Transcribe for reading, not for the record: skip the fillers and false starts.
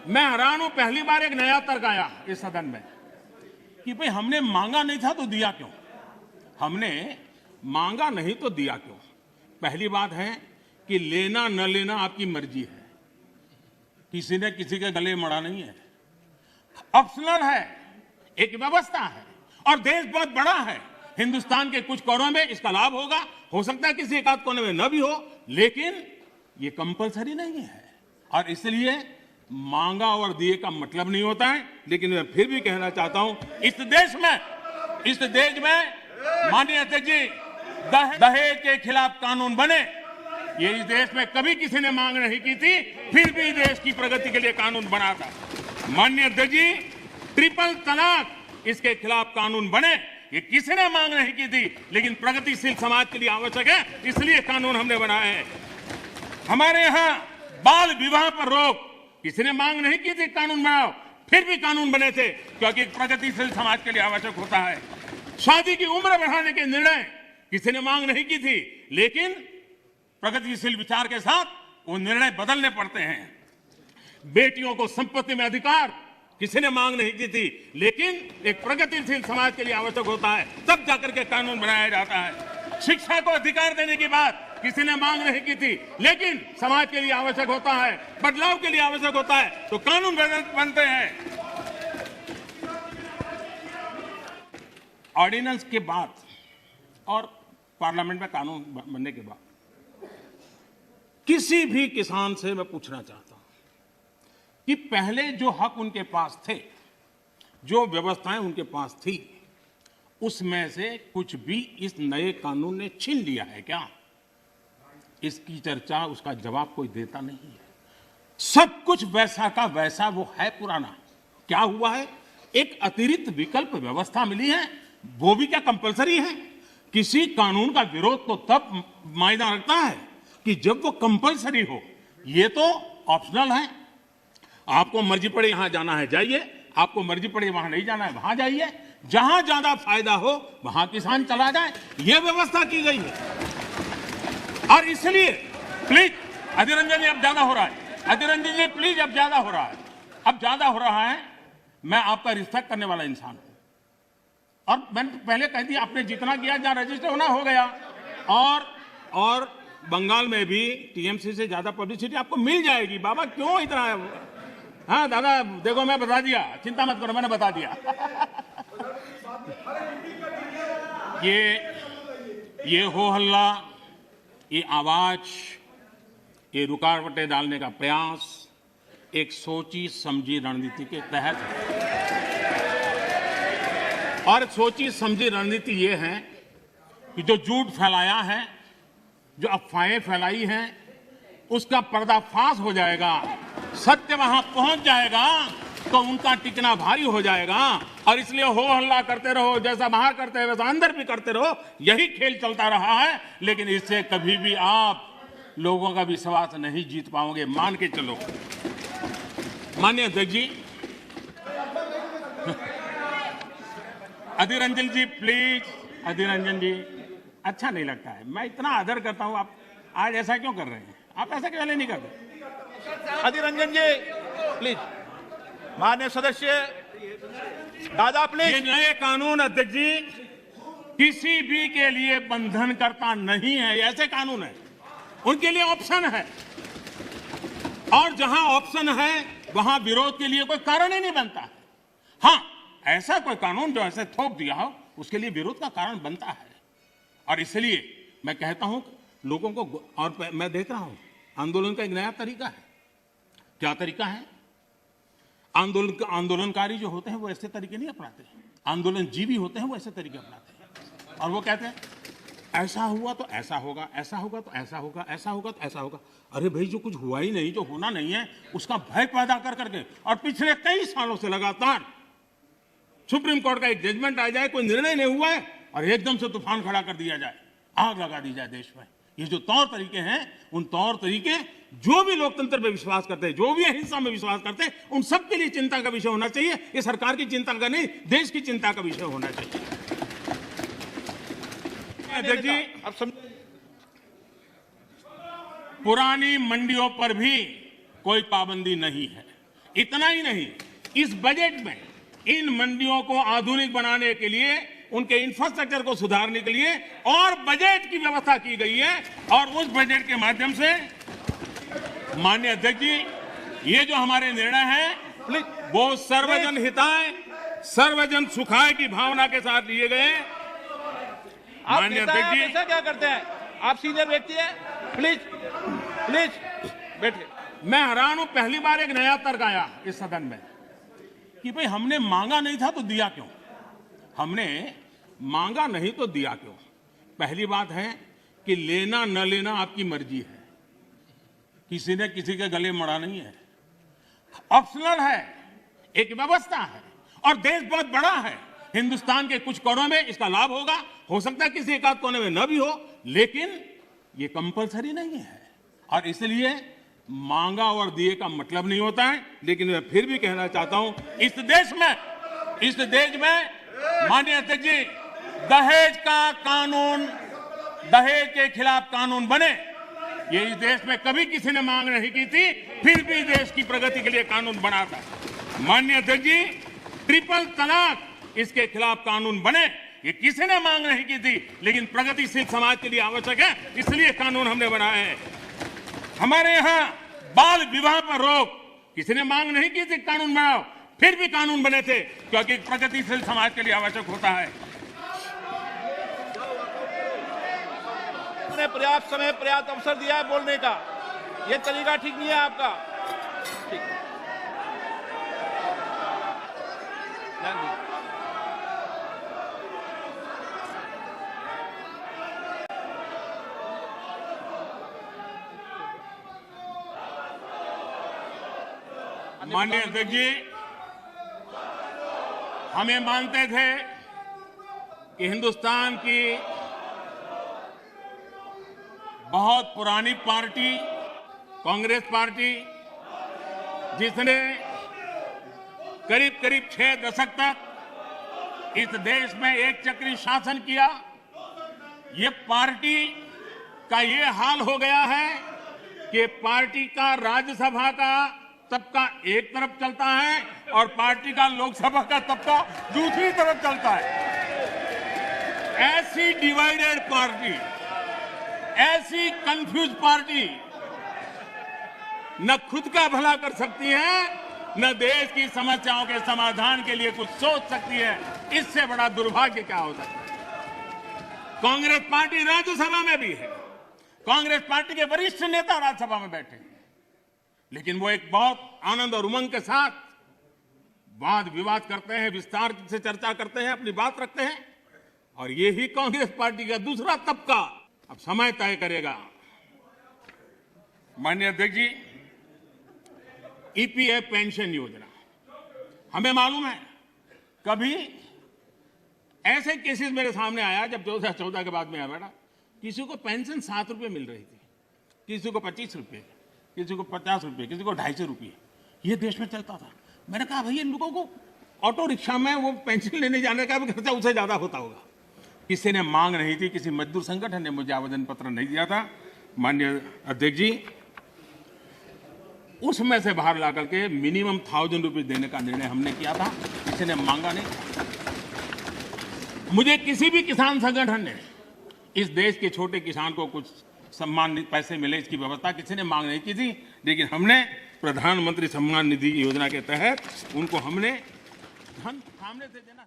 मैं हैरान हूं, पहली बार एक नया तर्क आया इस सदन में कि भाई हमने मांगा नहीं था तो दिया क्यों? हमने मांगा नहीं तो दिया क्यों? पहली बात है कि लेना न लेना आपकी मर्जी है, किसी ने किसी के गले मड़ा नहीं है, ऑप्शनल है, एक व्यवस्था है और देश बहुत बड़ा है। हिंदुस्तान के कुछ कोनों में इसका लाभ होगा, हो सकता है किसी एक आध कोने में न भी हो, लेकिन ये कंपलसरी नहीं है और इसलिए मांगा और दिए का मतलब नहीं होता है। लेकिन मैं फिर भी कहना चाहता हूं, इस देश में माननीय अध्यक्ष जी, दहेज के खिलाफ कानून बने, ये इस देश में कभी किसी ने मांग नहीं की थी, फिर भी देश की प्रगति के लिए कानून बना था। माननीय अध्यक्ष जी, ट्रिपल तलाक, इसके खिलाफ कानून बने, ये किसी ने मांग नहीं की थी, लेकिन प्रगतिशील समाज के लिए आवश्यक है, इसलिए कानून हमने बनाए हैं। हमारे यहां बाल विवाह पर रोक, किसी ने मांग नहीं की थी कानून बनाओ, फिर भी कानून बने थे, क्योंकि प्रगतिशील समाज के लिए आवश्यक होता है। शादी की उम्र बढ़ाने के निर्णय किसी ने मांग नहीं की थी, लेकिन प्रगतिशील विचार के साथ वो निर्णय बदलने पड़ते हैं। बेटियों को संपत्ति में अधिकार किसी ने मांग नहीं की थी, लेकिन एक प्रगतिशील समाज के लिए आवश्यक होता है, तब जाकर के कानून बनाया जाता है। शिक्षा को अधिकार देने की बात किसी ने मांग नहीं की थी, लेकिन समाज के लिए आवश्यक होता है, बदलाव के लिए आवश्यक होता है, तो कानून बनते हैं। ऑर्डिनेंस के बाद और पार्लियामेंट में कानून बनने के बाद किसी भी किसान से मैं पूछना चाहता हूं कि पहले जो हक उनके पास थे, जो व्यवस्थाएं उनके पास थी, उसमें से कुछ भी इस नए कानून ने छीन लिया है क्या? इसकी चर्चा, उसका जवाब कोई देता नहीं है। सब कुछ वैसा का वैसा वो है पुराना। क्या हुआ है? एक अतिरिक्त विकल्प व्यवस्था मिली है, वो भी क्या कंपलसरी है? किसी कानून का विरोध तो तब मायना रखता है कि जब वो कंपलसरी हो। ये तो ऑप्शनल है, आपको मर्जी पड़े यहां जाना है जाइए, आपको मर्जी पड़े वहां नहीं जाना है वहां जाइए, जहां ज्यादा फायदा हो वहां किसान चला जाए, ये व्यवस्था की गई है। और इसलिए प्लीज अधीर रंजन जी, अब ज्यादा हो रहा है, अधीर रंजन जी प्लीज, अब ज्यादा हो रहा है, अब ज्यादा हो रहा है। मैं आपका रिस्पेक्ट करने वाला इंसान हूं और मैंने पहले कह दिया, आपने जितना किया, जहां रजिस्टर होना हो गया, और बंगाल में भी टीएमसी से ज्यादा पब्लिसिटी आपको मिल जाएगी। बाबा क्यों इतना? हाँ दादा, देखो मैं बता दिया, चिंता मत करो, मैंने बता दिया। ये हो हल्ला, ये आवाज, ये रुकावटें डालने का प्रयास एक सोची समझी रणनीति के तहत है। और सोची समझी रणनीति ये है कि जो झूठ फैलाया है, जो अफवाहें फैलाई हैं, उसका पर्दाफाश हो जाएगा, सत्य वहां पहुंच जाएगा तो उनका टिकना भारी हो जाएगा। और इसलिए हो हल्ला करते रहो, जैसा बाहर करते हैं वैसा अंदर भी करते रहो, यही खेल चलता रहा है। लेकिन इससे कभी भी आप लोगों का विश्वास नहीं जीत पाओगे, मान के चलो। माननीय अध्यक्ष जी, अधीर रंजन जी प्लीज, अधीर रंजन जी, अच्छा नहीं लगता है, मैं इतना आदर करता हूं, आप आज ऐसा क्यों कर रहे हैं? आप ऐसा क्यों नहीं करते? अधीर रंजन जी प्लीज, माननीय सदस्य दादा प्लीज। ये नए कानून अध्यक्ष जी किसी भी के लिए बंधन करता नहीं है, ऐसे कानून है, उनके लिए ऑप्शन है, और जहां ऑप्शन है वहां विरोध के लिए कोई कारण ही नहीं बनता है। हां, ऐसा कोई कानून जो ऐसे थोप दिया हो, उसके लिए विरोध का कारण बनता है। और इसलिए मैं कहता हूं लोगों को, और मैं देख रहा हूं आंदोलन का एक नया तरीका है। क्या तरीका है? आंदोलनकारी जो होते हैं वो ऐसे तरीके नहीं अपनाते, आंदोलनजीवी होते हैं वो ऐसे तरीके अपनाते हैं। और वो कहते हैं ऐसा हुआ तो ऐसा होगा, ऐसा होगा तो ऐसा होगा, ऐसा होगा तो ऐसा होगा। अरे भाई, जो कुछ हुआ ही नहीं, जो होना नहीं है, उसका भय पैदा कर करके, और पिछले कई सालों से लगातार सुप्रीम कोर्ट का एक जजमेंट आ जाए, कोई निर्णय नहीं हुआ है, और एकदम से तूफान खड़ा कर दिया जाए, आग लगा दी जाए देश में। ये जो तौर तरीके हैं, उन तौर तरीके जो भी लोकतंत्र में विश्वास करते हैं, जो भी अहिंसा में विश्वास करते हैं, उन सबके लिए चिंता का विषय होना चाहिए। ये सरकार की चिंता का नहीं, देश की चिंता का विषय होना चाहिए। अध्यक्ष जी, अब समझ, पुरानी मंडियों पर भी कोई पाबंदी नहीं है, इतना ही नहीं, इस बजट में इन मंडियों को आधुनिक बनाने के लिए, उनके इंफ्रास्ट्रक्चर को सुधारने के लिए और बजट की व्यवस्था की गई है। और उस बजट के माध्यम से माननीय अध्यक्ष जी, ये जो हमारे निर्णय हैं वो सर्वजन हिताय, सर्वजन सुखाय की भावना के साथ लिए गए। आप माननीय नेता हैं, अध्यक्ष जी, आप ऐसा क्या करते हैं? आप सीनियर व्यक्ति हैं, प्लीज प्लीज बैठिए। मैं हैरान हूं, पहली बार एक नया तर्क आया इस सदन में कि भाई हमने मांगा नहीं था तो दिया क्यों? हमने मांगा नहीं तो दिया क्यों? पहली बात है कि लेना न लेना आपकी मर्जी है, किसी ने किसी के गले मड़ा नहीं है, ऑप्शनल है, एक व्यवस्था है और देश बहुत बड़ा है। हिंदुस्तान के कुछ कोनों में इसका लाभ होगा, हो सकता है किसी एक आध कोने में न भी हो, लेकिन ये कंपलसरी नहीं है। और इसलिए मांगा और दिए का मतलब नहीं होता है। लेकिन मैं फिर भी कहना चाहता हूं, इस देश में माननीय अध्यक्ष जी, दहेज का कानून, दहेज के खिलाफ कानून बने, ये इस देश में कभी किसी ने मांग नहीं की थी, फिर भी देश की प्रगति के लिए कानून बना था। माननीय अध्यक्ष जी, ट्रिपल तलाक, इसके खिलाफ कानून बने, ये किसी ने मांग नहीं की थी, लेकिन प्रगतिशील समाज के लिए आवश्यक है, इसलिए कानून हमने बनाया है। हमारे यहां बाल विवाह पर रोक, किसी ने मांग नहीं की थी कानून बनाओ, फिर भी कानून बने थे, क्योंकि प्रगतिशील समाज के लिए आवश्यक होता है। आपने पर्याप्त समय, पर्याप्त अवसर दिया है बोलने का, ये तरीका ठीक नहीं है आपका। ठीक, ध्यान दीजिए। माननीय अध्यक्ष जी, हमें मानते थे कि हिंदुस्तान की बहुत पुरानी पार्टी कांग्रेस पार्टी, जिसने करीब करीब 6 दशक तक इस देश में एक चक्री शासन किया, ये पार्टी का ये हाल हो गया है कि पार्टी का राज्यसभा का तबका एक तरफ चलता है और पार्टी का लोकसभा का तबका दूसरी तरफ चलता है। ऐसी डिवाइडेड पार्टी, ऐसी कंफ्यूज पार्टी न खुद का भला कर सकती है, न देश की समस्याओं के समाधान के लिए कुछ सोच सकती है। इससे बड़ा दुर्भाग्य क्या हो सकता है? कांग्रेस पार्टी राज्यसभा में भी है, कांग्रेस पार्टी के वरिष्ठ नेता राज्यसभा में बैठे हैं, लेकिन वो एक बहुत आनंद और उमंग के साथ वाद विवाद करते हैं, विस्तार से चर्चा करते हैं, अपनी बात रखते हैं। और यही कांग्रेस पार्टी का दूसरा तबका अब समय तय करेगा। माननीय अध्यक्ष जी, ईपीएफ पेंशन योजना, हमें मालूम है कभी ऐसे केसेस मेरे सामने आया जब 2014 के बाद में आया बेटा, किसी को पेंशन 7 रुपये मिल रही थी, किसी को 25 रुपये, किसी को 50 रुपये, किसी को 250 रुपये, ये देश में चलता था। मैंने कहा भाई इन लोगों को ऑटो रिक्शा में वो पेंशन लेने जाने का भी खर्चा उससे ज्यादा होता होगा। किसी ने मांग नहीं थी, किसी मजदूर संगठन ने मुझे आवेदन पत्र नहीं दिया था। माननीय अध्यक्ष जी, उसमें से बाहर ला करके मिनिमम 1000 रुपये देने का निर्णय हमने किया था, किसी ने मांगा नहीं। मुझे किसी भी किसान संगठन ने इस देश के छोटे किसान को कुछ सम्मान पैसे मिले इसकी व्यवस्था किसी ने मांग नहीं की थी, लेकिन हमने प्रधानमंत्री सम्मान निधि योजना के तहत उनको हमने धन सामने से देना